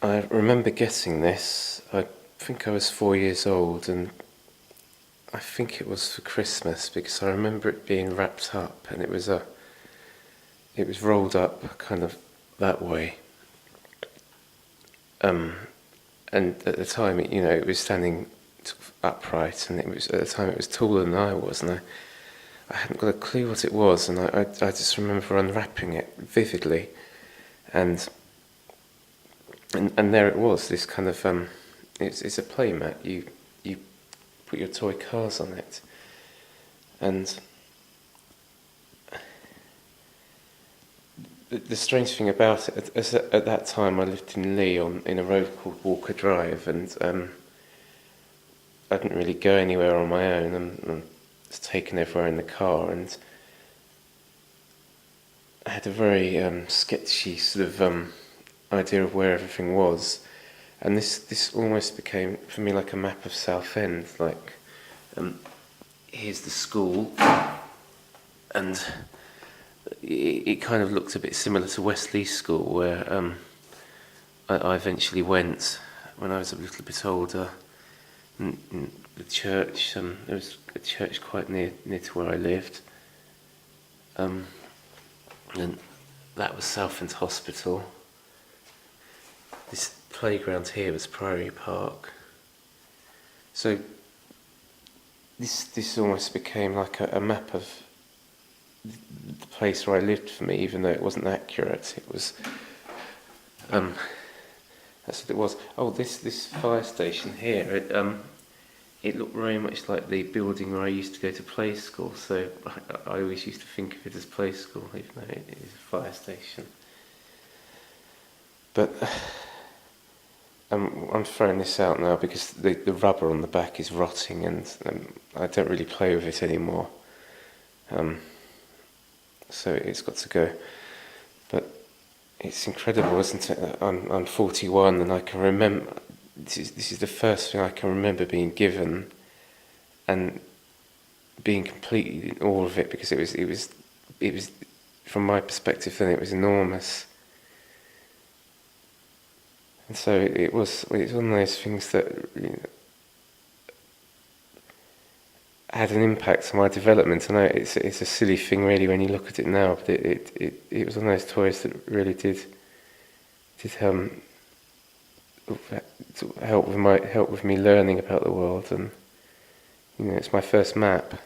I remember getting this. I think I was 4 years old, and I think it was for Christmas because I remember it being wrapped up, and it was rolled up kind of that way. And at the time, it was standing upright, and it was at the time it was taller than I was, and I hadn't got a clue what it was, and I just remember unwrapping it vividly, and there it was. This kind of it's a playmat. You put your toy cars on it, and the strange thing about it, at that time I lived in Leigh in a road called Walker Drive, and I didn't really go anywhere on my own. I was taken everywhere in the car, and I had a very sketchy sort of idea of where everything was, and this almost became for me like a map of Southend. Like, here's the school, and it kind of looked a bit similar to Wesley School, where I eventually went when I was a little bit older. The church, there was a church quite near to where I lived, and that was Southend Hospital. This playground here was Priory Park. So this almost became like a map of the place where I lived for me, even though it wasn't accurate. It was, that's what it was. Oh, this fire station here, it looked very much like the building where I used to go to play school, so I always used to think of it as play school, even though it is a fire station. But I'm throwing this out now because the rubber on the back is rotting, and I don't really play with it anymore. So it's got to go. But it's incredible, isn't it? That I'm 41, and I can remember. This is the first thing I can remember being given, and being completely in awe of it, because it was from my perspective then it was enormous. And so it was one of those things that had an impact on my development. I know it's a silly thing really when you look at it now, but it was one of those toys that really did help with me learning about the world, and it's my first map.